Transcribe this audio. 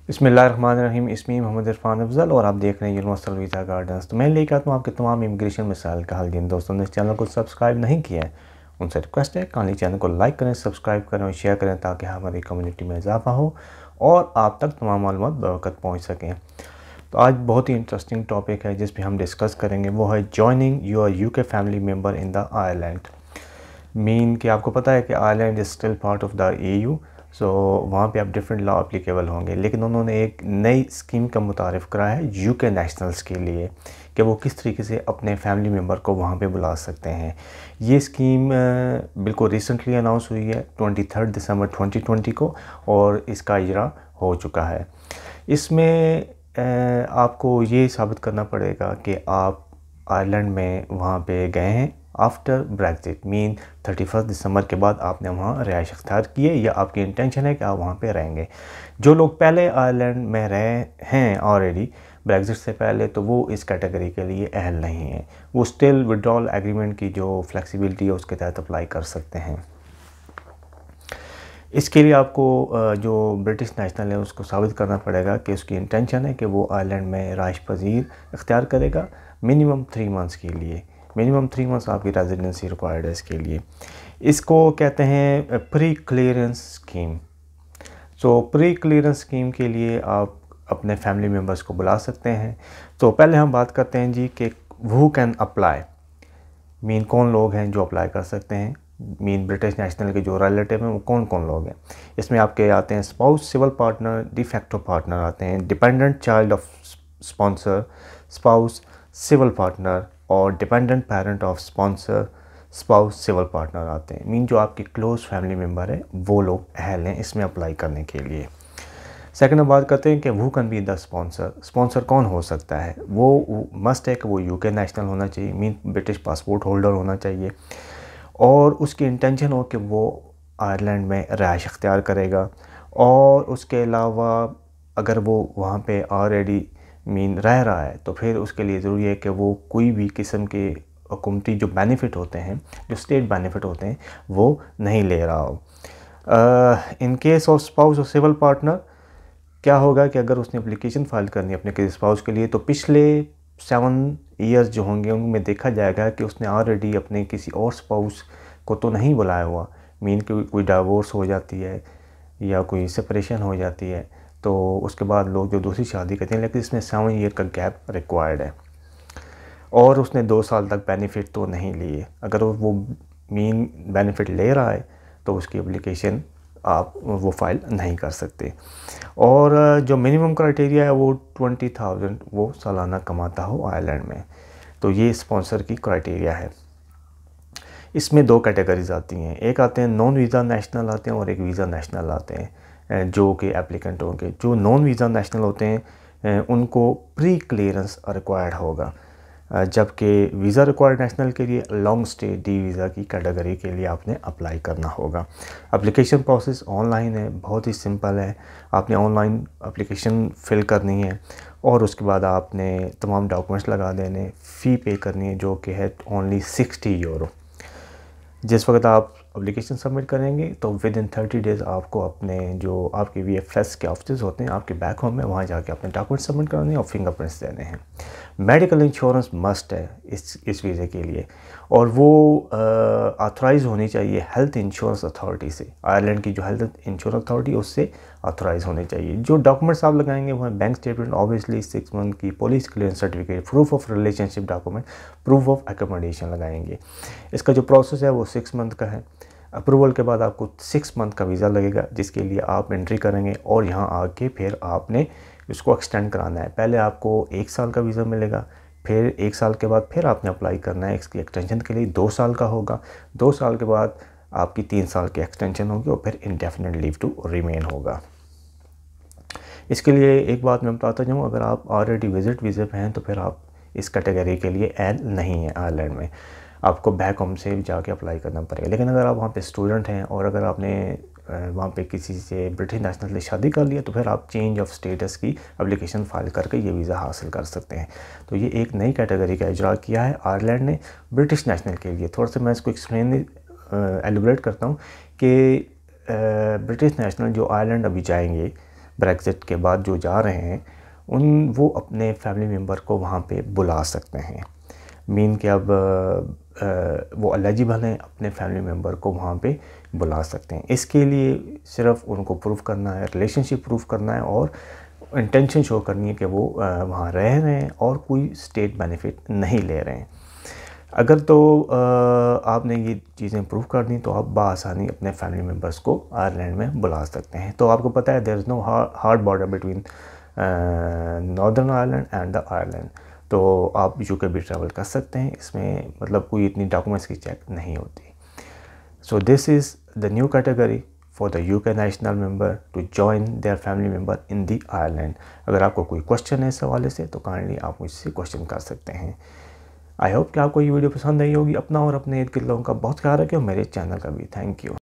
बिस्मिल्लाहिर्रहमानिर्रहीम। इसमें मोहम्मद इरफान अफजल और आप देख रहे हैं यूनिवर्सल वीज़ा गाइडेंस। तो मैं लेकर आता हूँ आपके तमाम इमिग्रेशन मिसाइल का हल। जिन दोस्तों ने इस चैनल को सब्सक्राइब नहीं किया है उनसे रिक्वेस्ट है काइंडली चैनल को लाइक करें, सब्सक्राइब करें और शेयर करें ताकि हमारी कम्युनिटी में इजाफा हो और आप तक तमाम मालूमात बवक़्त पहुँच सकें। तो आज बहुत ही इंटरेस्टिंग टॉपिक है जिस पर हम डिस्कस करेंगे, वो है joining your UK family member in the Ireland. Mean कि आपको पता है कि Ireland is still part of the EU, सो वहाँ पे आप डिफरेंट लॉ अप्लीकेबल होंगे, लेकिन उन्होंने एक नई स्कीम का मुतारिफ़ करा है यूके नेशनल्स के लिए कि वो किस तरीके से अपने फैमिली मेम्बर को वहाँ पे बुला सकते हैं। ये स्कीम बिल्कुल रिसेंटली अनाउंस हुई है 23 दिसंबर 2020 को और इसका इजरा हो चुका है। इसमें आपको ये साबित करना पड़ेगा कि आप आयरलैंड में वहाँ पे गए हैं आफ्टर ब्रेक्जिट, मीन 31 दिसंबर के बाद आपने वहाँ रिहाइश अख्तियार की है या आपकी इंटेंशन है कि आप वहाँ पे रहेंगे। जो लोग पहले आयरलैंड में रहे हैं ऑलरेडी ब्रेक्जिट से पहले, तो वो इस कैटेगरी के लिए अहल नहीं है। वो स्टिल विड्रॉल एग्रीमेंट की जो फ्लेक्सिबिलिटी है उसके तहत अप्लाई कर सकते हैं। इसके लिए आपको जो ब्रिटिश नेशनल है उसको साबित करना पड़ेगा कि उसकी इंटेंशन है कि वो आयरलैंड में राइश पजीर इख्तियार करेगा मिनिमम 3 मंथ्स के लिए। मिनिमम 3 मंथ्स आपकी रेजिडेंसी रिक्वायर्ड है इसके लिए। इसको कहते हैं प्री क्लियरेंस स्कीम। सो प्री क्लियरेंस स्कीम के लिए आप अपने फैमिली मेम्बर्स को बुला सकते हैं। तो पहले हम बात करते हैं जी कि हु कैन अप्लाई, मीन कौन लोग हैं जो अप्लाई कर सकते हैं। मीन ब्रिटिश नेशनल के जो रिलेटिव हैं वो कौन कौन लोग हैं। इसमें आपके आते हैं spouse, civil partner, de facto partner आते हैं, dependent child of sponsor, spouse, civil partner और dependent parent of sponsor, spouse, civil partner आते हैं। मीन जो आपके क्लोज फैमिली मेम्बर है वो लोग अहल हैं इसमें अप्लाई करने के लिए। सेकंड हम बात करते हैं कि वो can be the sponsor. Sponsor कौन हो सकता है। वो मस्ट है कि वो यूके नेशनल होना चाहिए, मीन ब्रिटिश पासपोर्ट होल्डर होना चाहिए और उसकी इंटेंशन हो कि वो आयरलैंड में रिहाइश अख्तियार करेगा। और उसके अलावा अगर वो वहाँ पे ऑलरेडी मीन रह रहा है तो फिर उसके लिए ज़रूरी है कि वो कोई भी किस्म के हुकूमती जो बेनिफिट होते हैं, जो स्टेट बेनिफिट होते हैं, वो नहीं ले रहा हो। इन केस ऑफ स्पाउस और सिविल पार्टनर क्या होगा कि अगर उसने एप्लीकेशन फ़ाइल करनी है अपने किसी स्पाउस के लिए तो पिछले 7 ईयर्स जो होंगे उनमें देखा जाएगा कि उसने ऑलरेडी अपने किसी और स्पाउस को तो नहीं बुलाया हुआ। मीन कि कोई डाइवोर्स हो जाती है या कोई सेपरेशन हो जाती है तो उसके बाद लोग जो दूसरी शादी करते हैं, लेकिन इसमें 7 ईयर का गैप रिक्वायर्ड है और उसने 2 साल तक बेनिफिट तो नहीं लिए। अगर वो मीन बेनिफिट ले रहा है तो उसकी एप्लीकेशन आप वो फ़ाइल नहीं कर सकते। और जो मिनिमम क्राइटेरिया है वो 20,000 वो सालाना कमाता हो आयरलैंड में। तो ये स्पॉन्सर की क्राइटेरिया है। इसमें 2 कैटेगरीज आती हैं, एक आते हैं नॉन वीज़ा नेशनल आते हैं और एक वीज़ा नेशनल आते हैं जो कि एप्लीकेंट होंगे। जो नॉन वीज़ा नेशनल होते हैं उनको प्री क्लियरेंस रिक्वायर्ड होगा, जबकि वीज़ा रिक्वायर्ड नेशनल के लिए लॉन्ग स्टे डी वीज़ा की कैटेगरी के लिए आपने अप्लाई करना होगा। एप्लीकेशन प्रोसेस ऑनलाइन है, बहुत ही सिंपल है। आपने ऑनलाइन एप्लीकेशन फ़िल करनी है और उसके बाद आपने तमाम डॉक्यूमेंट्स लगा देने, फ़ी पे करनी है जो कि है ओनली 60 यूरो। जिस वक्त आप एप्लीकेशन सबमिट करेंगे तो विद इन 30 डेज़ आपको अपने जो आपके VFS के ऑफिस होते हैं आपके बैक होम में, वहाँ जाके अपने डॉक्यूमेंट सबमिट कराने हैं और फिंगरप्रिंट्स देने हैं। मेडिकल इंश्योरेंस मस्ट है इस वीज़े के लिए और वो ऑथराइज़ होनी चाहिए हेल्थ इंश्योरेंस अथॉरिटी से। आयरलैंड की जो हेल्थ इंश्योरेंस अथॉरिटी उससे ऑथराइज़ होनी चाहिए। जो डॉक्यूमेंट्स आप लगाएंगे वो है बैंक स्टेटमेंट, ऑब्वियसली 6 मंथ की police clearance certificate, proof of relationship document, proof of accommodation लगाएंगे। इसका जो प्रोसेस है वो 6 मंथ का है। अप्रूवल के बाद आपको 6 मंथ का वीज़ा लगेगा जिसके लिए आप एंट्री करेंगे और यहाँ आके फिर आपने इसको एक्सटेंड कराना है। पहले आपको 1 साल का वीज़ा मिलेगा, फिर 1 साल के बाद फिर आपने अप्लाई करना है इसकी एक्सटेंशन के लिए, 2 साल का होगा। 2 साल के बाद आपकी 3 साल की एक्सटेंशन होगी और फिर इंडेफिनिट लीव टू रिमेन होगा। इसके लिए एक बात मैं बताता जाऊँ, अगर आप ऑलरेडी विज़िट वीज़े पे हैं तो फिर आप इस कैटेगरी के लिए एल नहीं है आयरलैंड में, आपको बैक होम से जाके अप्लाई करना पड़ेगा। लेकिन अगर आप वहाँ पे स्टूडेंट हैं और अगर आपने वहाँ पे किसी से ब्रिटिश नेशनल से शादी कर लिया तो फिर आप चेंज ऑफ स्टेटस की एप्लीकेशन फाइल करके ये वीज़ा हासिल कर सकते हैं। तो ये एक नई कैटेगरी का इजरा किया है आयरलैंड ने ब्रिटिश नेशनल के लिए। थोड़ा सा मैं इसको एक्सप्लेन एलिब्रेट करता हूँ कि ब्रिटिश नेशनल जो आयरलैंड अभी जाएंगे ब्रेक्जिट के बाद जो जा रहे हैं वो अपने फैमिली मेम्बर को वहाँ पे बुला सकते हैं। मीन कि अब वो एलिजिबल हैं, अपने फैमिली मेम्बर को वहाँ पे बुला सकते हैं। इसके लिए सिर्फ उनको प्रूफ करना है, रिलेशनशिप प्रूफ करना है और इंटेंशन शो करनी है कि वो वहाँ रह रहे हैं और कोई स्टेट बेनिफिट नहीं ले रहे हैं। अगर तो आपने ये चीज़ें प्रूव कर दी तो आप बआसानी अपने फैमिली मेम्बर्स को आयरलैंड में बुला सकते हैं। तो आपको पता है there is no hard border between Northern Ireland and the Ireland, तो आप यूके भी ट्रैवल कर सकते हैं। इसमें मतलब कोई इतनी डॉक्यूमेंट्स की चेक नहीं होती। So this is the new category for the UK national member to join their family member in the Ireland. अगर आपको कोई क्वेश्चन है इस हवाले से तो काइंडली आप मुझसे क्वेश्चन कर सकते हैं। आई होप कि आपको ये वीडियो पसंद आई होगी। अपना और अपने इर्द गिर्द लोगों का बहुत ख्याल रखें और मेरे चैनल का भी। Thank you.